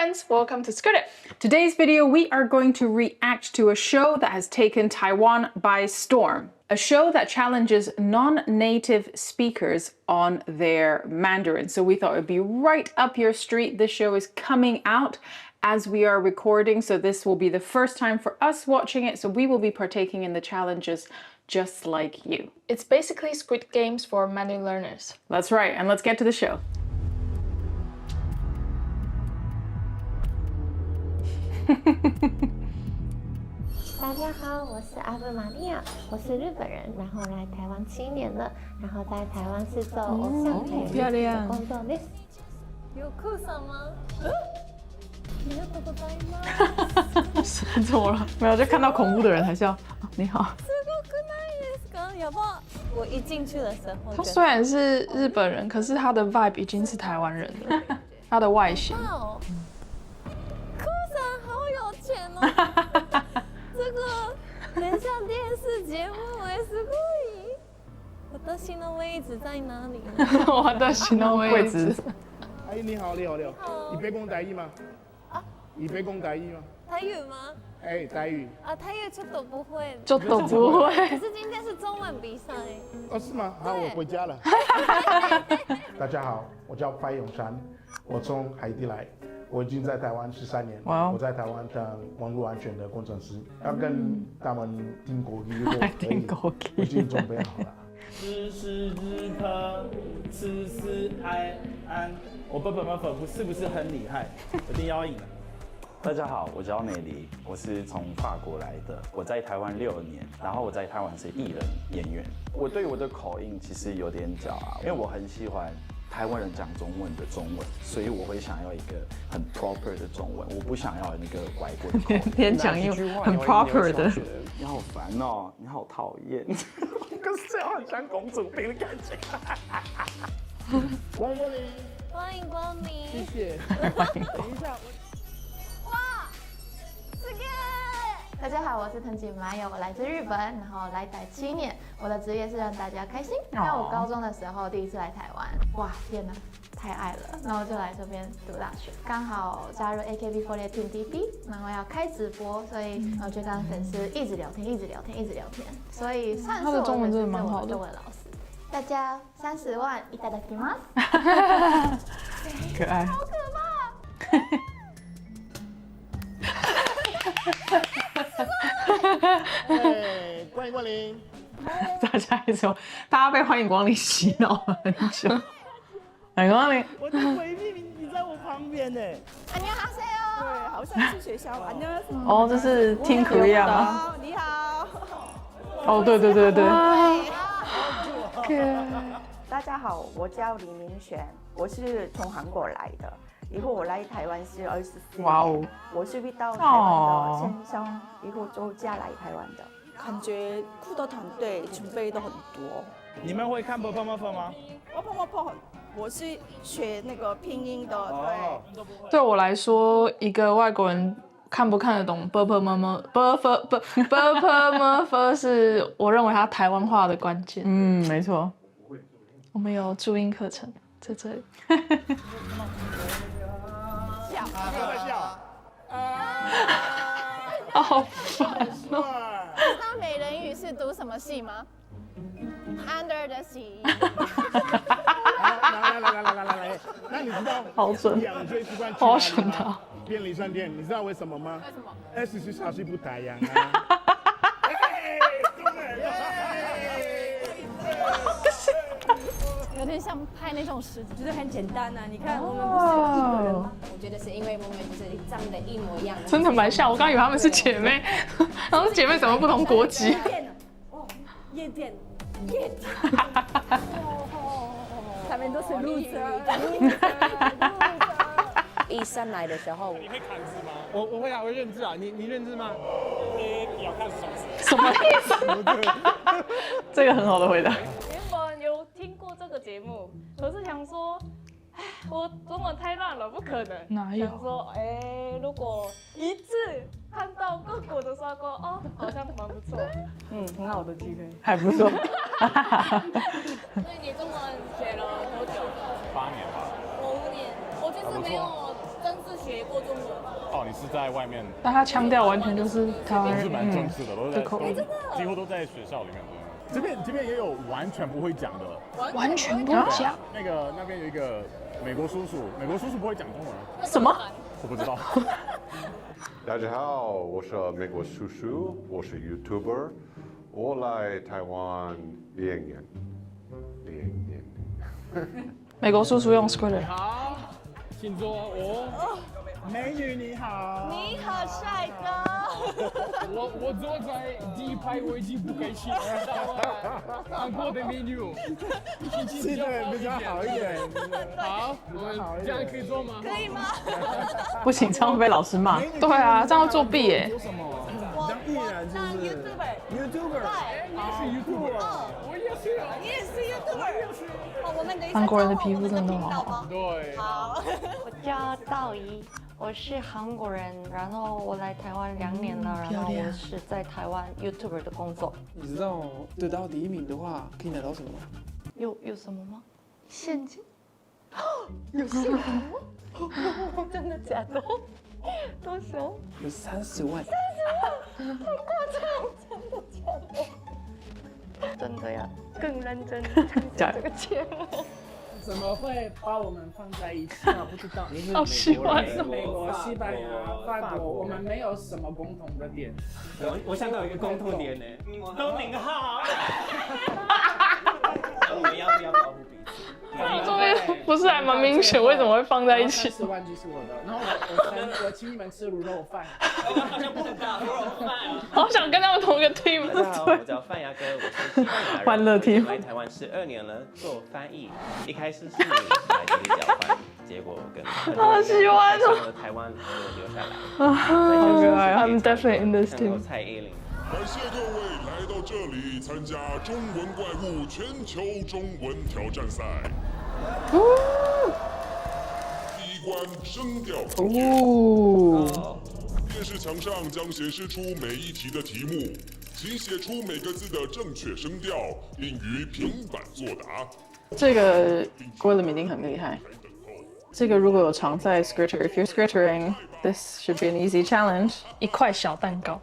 friends, welcome to Skritter. Today's video, we are going to react to a show that has taken Taiwan by storm. A show that challenges non-native speakers on their Mandarin. So we thought it would be right up your street. This show is coming out as we are recording, so this will be the first time for us watching it, so we will be partaking in the challenges just like you. It's basically Squid Games for Mandarin learners. That's right, and let's get to the show. 大家好，我是阿布玛利亚，我是日本人，然后来台湾7年了，然后在台湾是做偶像配乐的工作です。有酷什么？你要多多拜吗？怎么了？没有，就看到恐怖的人还是要你好。すごくないですか？やば！我一进去的时候，他虽然是日本人，可是他的 vibe 已经是台湾人了，他的外形。酷桑好有钱哦！这个很像电视节目哎，すごい。私の位置在哪里呢？我的行动位置。哎，你好，你好，你好，你会讲台语吗？啊？你会讲台语吗？台语吗？哎，台语。啊，台语都不会。就都不会。可是今天是中文比赛。哦，是吗？好，我回家了。大家好，我叫白永山，我从海地来。我已经在台湾13年，我在台湾当网络安全的工程师，要跟他们听国语，如果可以，我已经准备好了。时时日课，时时爱安。我笨笨们粉是不是很厉害？我一定要赢了。大家好，我叫美丽，我是从法国来的，我在台湾6年，然后我在台湾是艺人演员。我对我的口音其实有点骄傲，因为我很喜欢台湾人讲中文的中文，所以我会想要一个很 proper 的中文，我不想要那个外国的口音。天讲英文很 proper 的。你好烦哦，你好讨厌，可是这样很像公主病的感觉。光临，欢迎光临。谢谢。等一下，哇，这个。大家好，我是藤井麻友，我来自日本，然后来台7年。我的职业是让大家开心。那我高中的时候第一次来台湾，哇，天哪，太爱了，然后就来这边读大学。刚好加入 AKB48 Team DB， 然后要开直播，所以我就跟粉丝一直聊天，一直聊天，一直聊天。所以算是我的中文老师。大家30万いただきます。可爱。好可怕。哎，欢迎光临。大家一说，大家被欢迎光临洗脑了很久。欢迎光临。我的闺蜜，你在我旁边呢。안녕하세요。对，好像是学校吧。哦，这是 Team Korea 吗？你好。哦，对对对对。大家好，我叫李明璇，我是从韩国来的。以后我来台湾是24年，哇哦！我是遇到台湾的先生，以后就嫁来台湾的。感觉酷的团队准备都很多。你们会看 performance 吗？我是学那个拼音的，对。对我来说，一个外国人看不看得懂 performance 是我认为他台湾化的关键。嗯，没错。我们有注音课程在这里。不要再笑。好烦哦！知道美人鱼是读什么系吗 ？Under the sea。来，那你知道好准，养最习惯去好哪里准的吗？便利商店，你知道为什么吗？为什么？24小时不打烊啊。有点像拍那种实景，就是很简单啊！你看我们不是有1个人吗？我觉得是因为我们就是长得一模一样。真的蛮像，我刚以为她们是姐妹，然后姐妹怎么不同国籍？夜店。他们都是路者。一上来的时候，你会看字吗？我会啊，我认字啊。你认字吗？要看什么意思？这个很好的回答。原本有听过这个节目，可是想说，哎，我中文太烂了，不可能。哪有？想说，如果一次看到各国的刷锅，哦，好像蛮不错。很好的机会，还不错。所以你中文学了多久？8年吧。我5年，我就是没有正式学过中文。哦，你是在外面？但他腔调完全就是台湾人，是蛮正式的，都在口音，几乎都在学校里面。这边也有完全不会讲的，完全不会讲。那边有一个美国叔叔不会讲中文。什么？我不知道。大家好，我是美国叔叔，我是 YouTuber， 我来台湾2年。美国叔叔用 Skritter。好，请坐。美女你好。你好，帅哥。我坐在第一排，我已经不开心了。韩国的美女，气氛比较好一点。好，我们这样可以做吗？可以吗？不行，这样会被老师骂。对啊，这样会作弊耶。做什么？当艺人就是 YouTuber。对，你是 YouTuber。我也是。你也是 YouTuber。我们等一下。韩国人的皮肤真的都好好。对。好。我叫道怡。我是韩国人，然后我来台湾2年了，然后我是在台湾 YouTuber 的工作。你知道得到第1名的话可以拿到什么吗？有什么吗？现金？有现金吗？真的假的？多少？有30万。30万，太夸张！真的假的？真的呀，更认真讲这个节目。怎么会把我们放在一起？不知道。好喜欢美国、西班牙、法国，我们没有什么共同的点。我想到有一个共同点呢，都名号。我们要不要保护彼此？这边不是还蛮明显，为什么会放在一起？30万就是我的，然后我请你们吃卤肉饭。好像不能打卤肉饭。好想跟他们同一个 team。大家好，我叫范牙哥，我是西班牙人，欢乐 team。来台湾12年了，做翻译。一开始是来这里交换，结果跟好喜欢上了台湾，就留下来。好可爱 ，I'm definitely in this team。蔡依林。感谢各位来到这里参加中文怪物全球中文挑战赛。第1关声调考验。电视墙上将显示出每一题的题目，请写出每个字的正确声调，并于平板作答。这个Gwilym一定很厉害。这个如果有常在 Skritter，if you're Skrittering, this should be an easy challenge. 1块小蛋糕。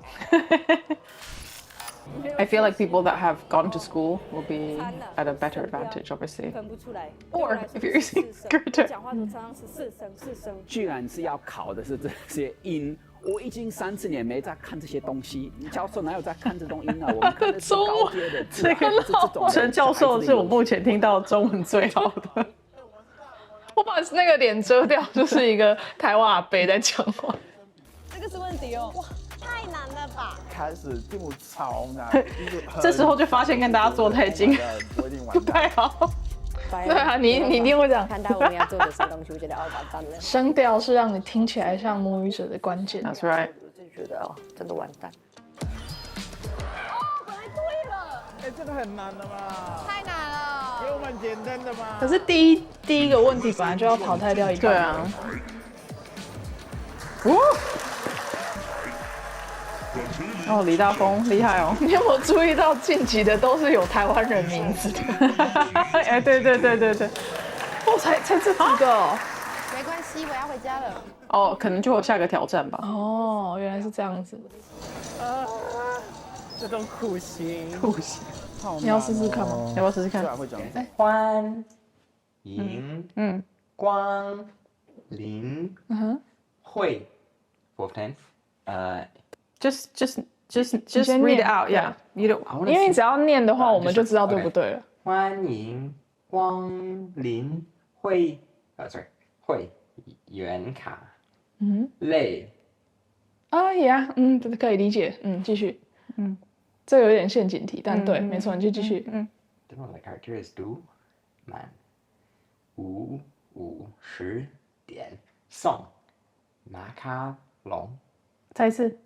I feel like people that have gone to school will be at a better advantage, obviously. 分不出来。Or if you're using Skritter. 讲话常常是四声。居然是要考的是这些音。我已经30年没在看这些东西，教授哪有在看这种音啊？我们看的是高阶的字啊，这种。陈教授是我目前听到中文最好的。我把那个脸遮掉，就是一个台湾阿伯在讲话。这个是问题哦，哇，太难了吧？开始题目超难，这时候就发现跟大家坐太近，不太好。对啊，你一定会这样。看到我们要做的什么东西，我觉得完蛋了。声调是让你听起来像母语者的关键。That's right。我就觉得真的完蛋。本来对了。这个很难的嘛。太难了。给我们简单的嘛。可是第一个问题本来就要淘汰掉一个。对啊。哦，李大峰厉害哦！你有没有注意到晋级的都是有台湾人名字的？哎，对，我才这几个哦。没关系，我要回家了。哦，可能就有下个挑战吧。哦，原来是这样子。这种酷刑。你要试试看吗？要不要试试看？欢迎光临会 for tense Just read it out, yeah. You don't. 因为你只要念的话，我们就知道对不对了。欢迎光临会会员卡类呀，可以理解，继续，这有点陷阱题，但对，没错，你就继续。The character is do 满50点送马卡龙。再一次。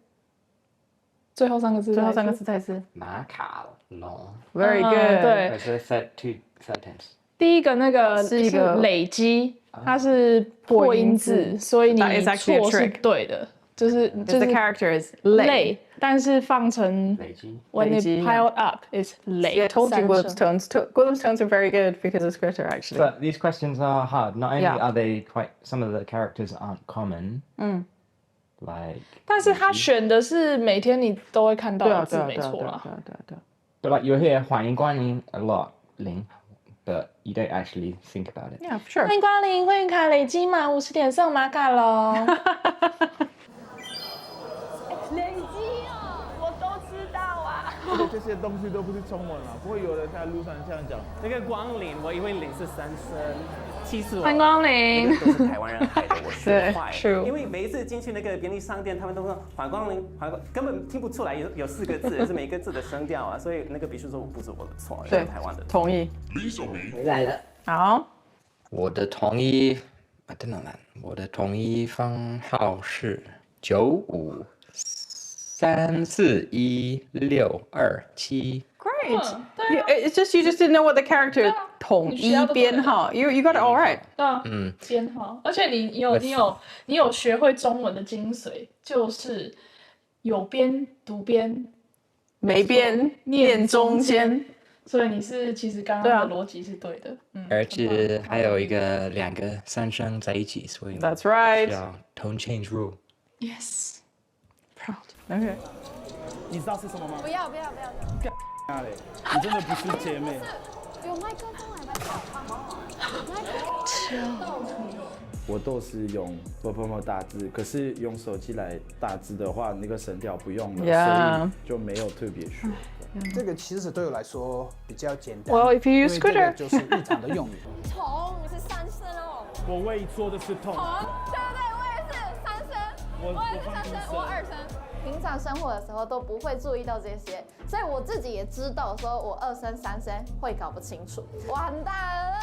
最后3个字再一次。马卡龙。Very good。对。是 set to sentence。第一个那个是一个累积，它是破音字，所以你错是对的，就是 the character is 累，但是放成累积 when it 累积 piled up is 累。 Yeah, I told you Willem's tones. Willem's tones are very good because of Skritter, actually. But these questions are hard. Not only Yeah. are they quite, some of the characters aren't common. Like. 但是他选的是每天你都会看到的字，没错啦。But like you'll hear 欢迎光临 a lot, Ling, but you don't actually think about it. Yeah, sure. 欢迎光临，会员卡累积满50点送马卡龙。累积哦，我都知道啊。这些东西都不是中文啊，不会有人在路上这样讲。那个光临，我以为零是三声，气死我！欢迎光临，都是台湾人害的，我学坏。True. 因为每一次进去那个便利商店，他们都说欢迎光临，根本听不出来有4个字，是每一个字的声调啊，所以那个必须说不是我的错，是台湾的错。同意。回来了。好。我的同意，真的难。我的同意方号是95341627。Great. It's just you just didn't know what the character 统一编号. You got it all right. 对啊，编号。而且你有学会中文的精髓，就是有边读边，没边念中间。所以你是其实刚刚的逻辑是对的。而且还有2个三声在一起，所以 That's right. 需要 tone change rule. Yes. Proud. Okay. 你知道是什么吗？不要。你真的不是姐妹。有麦克风来我都是用大字，可是用手机来打字的话，那个声调不用了，所以就没有特别学。这个其实对我来说比较简单。 Well, if you use Skritter， 就是日常的用语。虫是3声哦。我为说的是痛。对，我也是3声。我也是3声，我2声。平常生活的时候都不会注意到这些，所以我自己也知道说我2声3声会搞不清楚。完蛋了，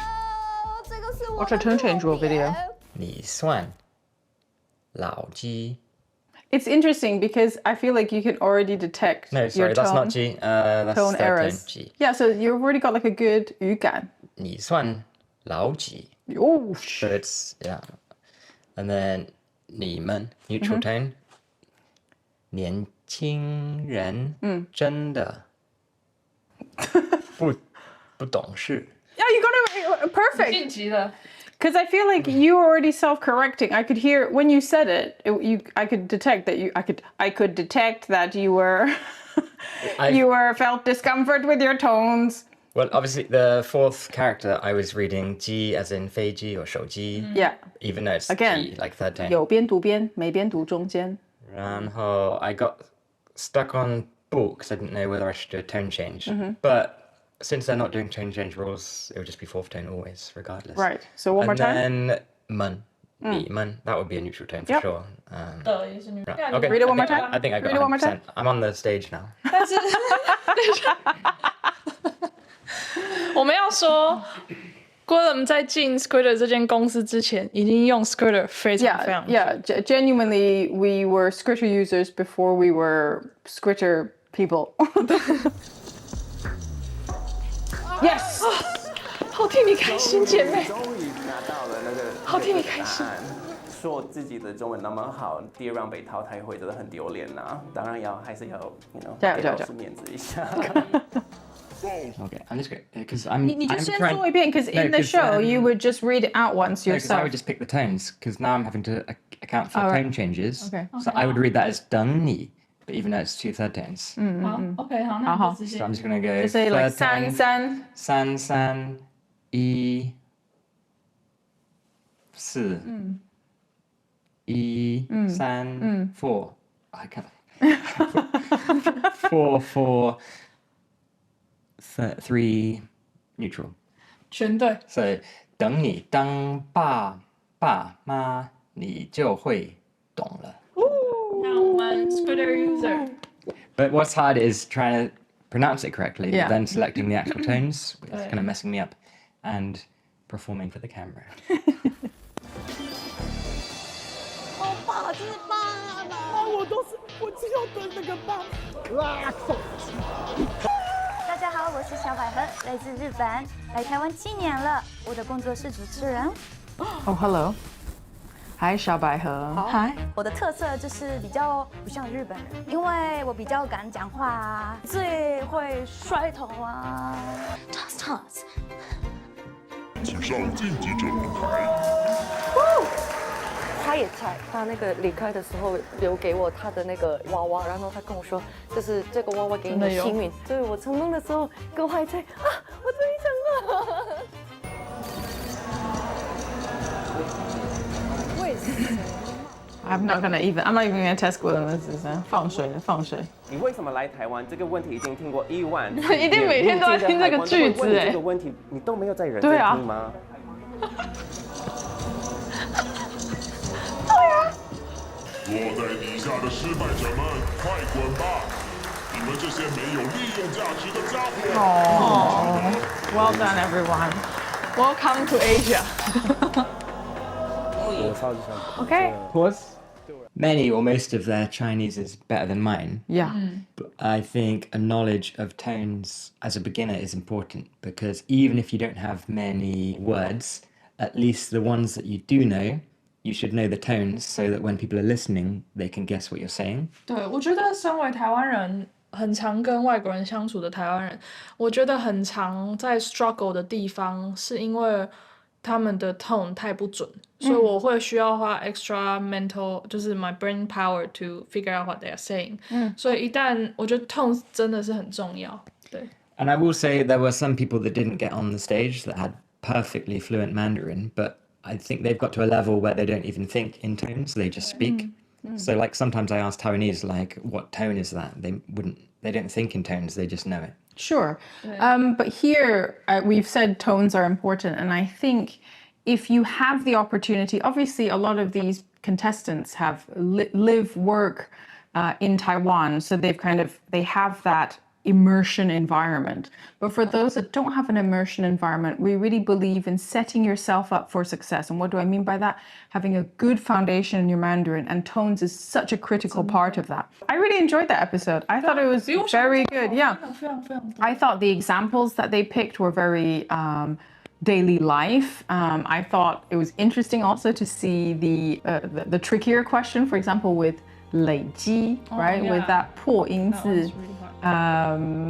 这个是我的 tone change rule video. 你算老鸡。 It's interesting because I feel like you can already detect No, your sorry, tone, that's not G. That's tone errors. G. Yeah, so you've already got like a good 语感。你算老几 Oh, so it's yeah. And then 你们 neutral tone. 年轻人真的不懂事。 Yeah, you got it perfect. 晋级了。 Because I feel like you were already self-correcting. I could hear when you said it. I could detect that I could detect that you were felt discomfort with your tones. Well, obviously the 4th character I was reading G as in 飞机 or 手机 Yeah. Even though it's Again, G, like third tone. 有边读边，没边读中间。然后 I got stuck on book because I didn't know whether I should do a tone change. But since they're not doing tone change rules, it would just be 4th tone always, regardless. Right. So one more time. And then 们 你们 that would be a neutral tone for sure. Okay, read it one more time. I think I got Read it one more 100%. I'm on the stage now. 但是我们要说 Willem 在进 Skritter 这间公司之前，已经用 Skritter 非常非常。Yeah. Genuinely, we were Skritter users before we were Skritter people. Yes. 好替你开心，姐妹。终于拿到了那个好替你开心。说自己的中文那么好，第2 round 被淘汰会真的很丢脸呐。当然还是要给老师面子一下。Okay, I'm just going because I'm. 你就先做一遍 because in the show you would just read it out once Because I yourself. would just pick the tones because now I'm having to account for tone changes. Okay. So I would read that as 等你, but even though it's 2 third tones. 好 ，OK， 好，那你就直接。 So I'm just gonna go. Just say like 3 3 3 1 4 1 3 4. I can't. 4 4 3 neutral. 全对。 So 等你当爸妈，你就会懂了。那我们 Skritter user。 But what's hard is trying to pronounce it correctly, Yeah. but then selecting the actual tones, it's kind of messing me up, and performing for the camera. 好棒，真是棒啊！我只有等那个棒。大家好，我是小百合，来自日本，来台湾7年了。我的工作是主持人。Oh, hello. 嗨，小百合。嗨，我的特色就是比较不像日本人，因为我比较敢讲话啊，最会甩头啊。Toss。请上晋级者舞台。他也在，他那个离开的时候留给我他的那个娃娃，然后他跟我说，就是这个娃娃给你的幸运。所以我成功的时候，跟我还在啊，我终于成功了。为什么 I'm not even gonna test Gwilym. This is 放水。你为什么来台湾？这个问题已经听过1万，一定每天都要听这个句子哎。这个问题你都没有在认真听吗？坐在底下的失败者们，快滚吧！你们这些没有利用价值的家伙。Well done, everyone. Welcome to Asia. Okay. Of course. Many or most of their Chinese is better than mine. Yeah. But I think a knowledge of tones as a beginner is important because even if you don't have many words, at least the ones that you do know, you should know the tones so that when people are listening, they can guess what you're saying. 对，我觉得身为台湾人，很常跟外国人相处的台湾人，我觉得很常在 struggle 的地方，是因为他们的 tone 太不准，所以我会需要花 extra mental， 就是 my brain power to figure out what they are saying。所以一旦我觉得 tone 真的是很重要。对。And I will say there were some people that didn't get on the stage that had perfectly fluent Mandarin, but I think they've got to a level where they don't even think in tones, they just speak. So like sometimes I ask Taiwanese, like, what tone is that? They don't think in tones, they just know it. Sure. But here we've said tones are important. And I think if you have the opportunity, obviously a lot of these contestants have live, work in Taiwan. So they have that immersion environment. But for those that don't have an immersion environment, we really believe in setting yourself up for success. And what do I mean by that? Having a good foundation in your Mandarin, and tones is such a critical part of that. I really enjoyed that episode. I thought it was very good. Yeah. I thought the examples that they picked were very daily life. I thought it was interesting also to see the trickier question, for example, with 累积, right? With that 破音字.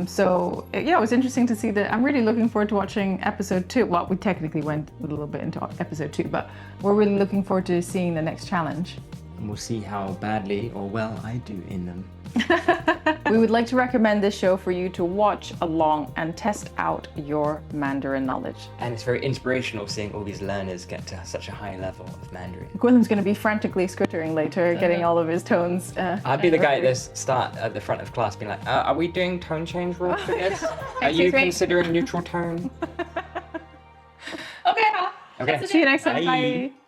So yeah, it was interesting to see that. I'm really looking forward to watching episode 2. Well, we technically went a little bit into episode 2, but we're really looking forward to seeing the next challenge. And we'll see how badly or well I do in them. We would like to recommend this show for you to watch along and test out your Mandarin knowledge. And it's very inspirational seeing all these learners get to such a high level of Mandarin. Gwilym's going to be frantically scrittering later, getting all of his tones. I'd be the guy at this start at the front of class being like, are we doing tone change rules for this? Are you considering neutral tone? Okay, Okay. See you next time. Bye. Bye.